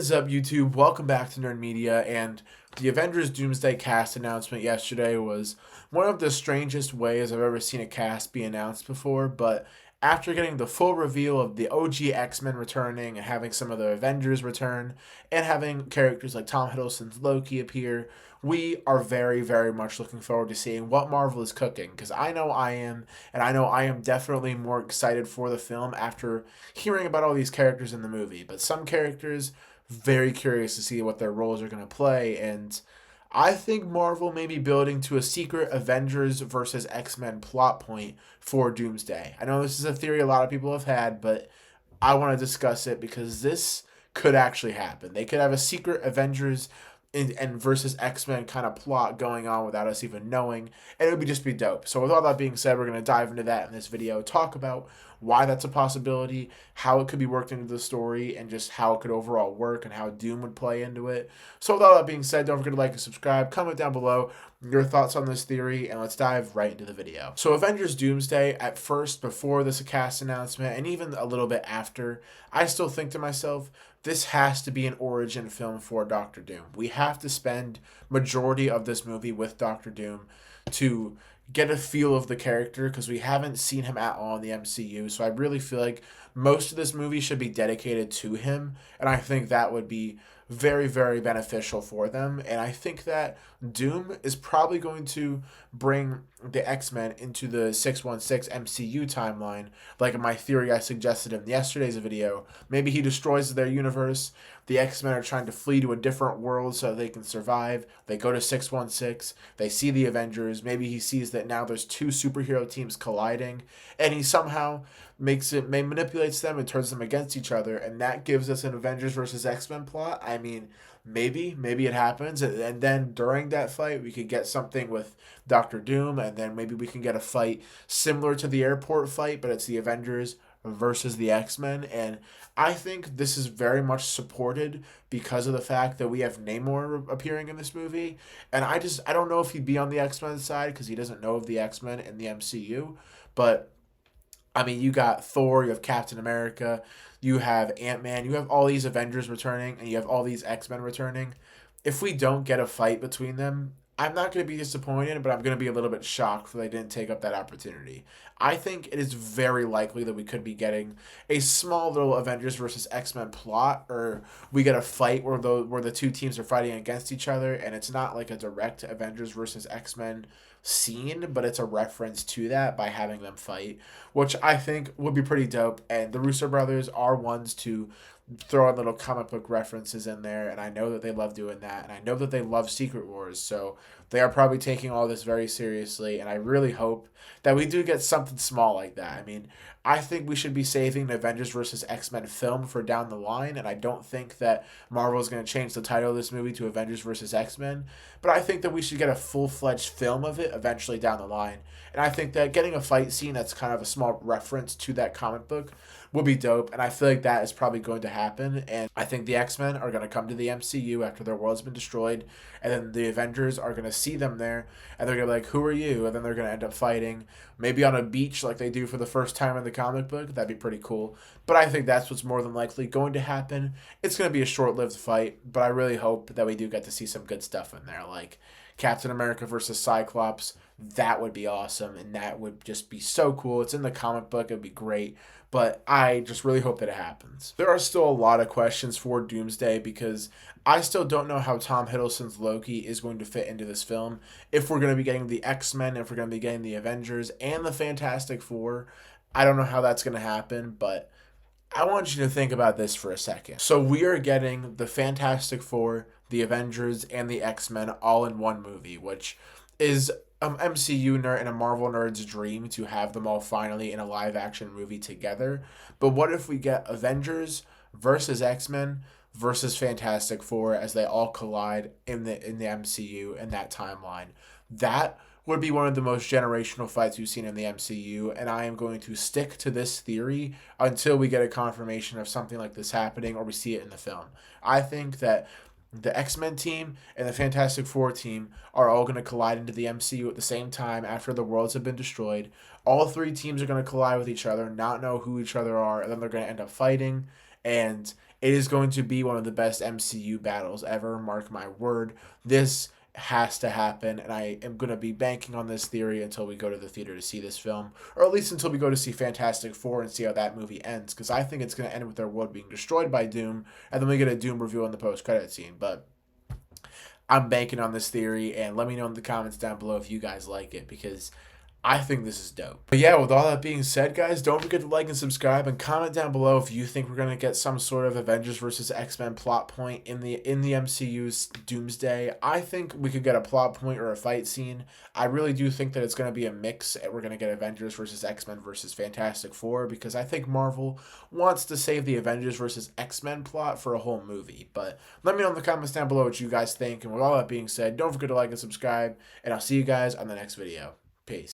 What is up, YouTube? Welcome back to Nerd Media. And the Avengers Doomsday cast announcement yesterday was one of the strangest ways I've ever seen a cast be announced before. But after getting the full reveal of the OG X-Men returning and having some of the Avengers return and having characters like Tom Hiddleston's Loki appear, we are very, very much looking forward to seeing what Marvel is cooking. Because I know I am, and I know I am definitely more excited for the film after hearing about all these characters in the movie. But some characters, very curious to see what their roles are going to play. And I think Marvel may be building to a secret Avengers versus X-Men plot point for Doomsday. I know this is a theory a lot of people have had, but I want to discuss it because this could actually happen. They could have a secret Avengers and versus X-Men kind of plot going on without us even knowing, and it would just be dope. So with all that being said, we're going to dive into that in this video, talk about why that's a possibility, how it could be worked into the story, and just how it could overall work and how Doom would play into it. So with all that being said, don't forget to like and subscribe, comment down below your thoughts on this theory, and let's dive right into the video. So Avengers Doomsday, at first, before this cast announcement, and even a little bit after, I still think to myself, this has to be an origin film for Doctor Doom. We have to spend majority of this movie with Doctor Doom to get a feel of the character because we haven't seen him at all in the MCU. So I really feel like most of this movie should be dedicated to him, and I think that would be very, very beneficial for them. And I think that Doom is probably going to bring the X-Men into the 616 MCU timeline, like in my theory I suggested in yesterday's video. Maybe he destroys their universe. The X-Men are trying to flee to a different world so they can survive. They go to 616. They see the Avengers. Maybe he sees that now there's two superhero teams colliding, and he somehow manipulates them and turns them against each other, and that gives us an Avengers versus X-Men plot. I mean, maybe it happens, and then during that fight we could get something with Doctor Doom, and then maybe we can get a fight similar to the airport fight, but it's the Avengers versus the X-Men. And I think this is very much supported because of the fact that we have Namor appearing in this movie. And I don't know if he'd be on the X-Men side because he doesn't know of the X-Men in the MCU, but I mean, you got Thor, you have Captain America, you have Ant-Man, you have all these Avengers returning, and you have all these X-Men returning. If we don't get a fight between them, I'm not going to be disappointed, but I'm going to be a little bit shocked that they didn't take up that opportunity. I think it is very likely that we could be getting a small little Avengers versus X-Men plot, or we get a fight where the two teams are fighting against each other, and it's not like a direct Avengers versus X-Men scene, but it's a reference to that by having them fight, which I think would be pretty dope. And the Russo brothers are ones to throw in little comic book references in there, and I know that they love doing that, and I know that they love Secret Wars, so they are probably taking all this very seriously, and I really hope that we do get something small like that. I mean, I think we should be saving the Avengers versus X-Men film for down the line, and I don't think that Marvel is going to change the title of this movie to Avengers versus X-Men, but I think that we should get a full-fledged film of it eventually down the line. And I think that getting a fight scene that's kind of a small reference to that comic book would be dope, and I feel like that is probably going to happen. And I think the X-Men are going to come to the MCU after their world's been destroyed, and then the Avengers are going to see them there, and they're going to be like, who are you? And then they're going to end up fighting, maybe on a beach like they do for the first time in the comic book. That'd be pretty cool. But I think that's what's more than likely going to happen. It's going to be a short-lived fight, but I really hope that we do get to see some good stuff in there, like Captain America versus Cyclops. That would be awesome, and that would just be so cool. It's in the comic book. It would be great, but I just really hope that it happens. There are still a lot of questions for Doomsday because I still don't know how Tom Hiddleston's Loki is going to fit into this film. If we're going to be getting the X-Men, if we're going to be getting the Avengers and the Fantastic Four, I don't know how that's going to happen, but I want you to think about this for a second. So we are getting the Fantastic Four, the Avengers, and the X-Men all in one movie, which is an MCU nerd and a Marvel nerd's dream to have them all finally in a live action movie together. But what if we get Avengers versus X-Men versus Fantastic Four as they all collide in the MCU in that timeline? That would be one of the most generational fights we've seen in the MCU, and I am going to stick to this theory until we get a confirmation of something like this happening or we see it in the film. I think that the X-Men team and the Fantastic Four team are all going to collide into the MCU at the same time after the worlds have been destroyed. All three teams are going to collide with each other, not know who each other are, and then they're going to end up fighting. And It is going to be one of the best MCU battles ever. Mark my word. This has to happen, and I am going to be banking on this theory until we go to the theater to see this film, or at least until we go to see Fantastic Four and see how that movie ends, because I think it's going to end with their world being destroyed by Doom, and then we get a Doom reveal in the post-credit scene. But I'm banking on this theory, and let me know in the comments down below if you guys like it, because I think this is dope. But yeah, with all that being said, guys, don't forget to like and subscribe and comment down below if you think we're gonna get some sort of Avengers versus X-Men plot point in the MCU's Doomsday. I think we could get a plot point or a fight scene. I really do think that it's gonna be a mix. We're gonna get Avengers versus X-Men versus Fantastic Four, because I think Marvel wants to save the Avengers versus X-Men plot for a whole movie. But let me know in the comments down below what you guys think. And with all that being said, don't forget to like and subscribe, and I'll see you guys on the next video. Peace.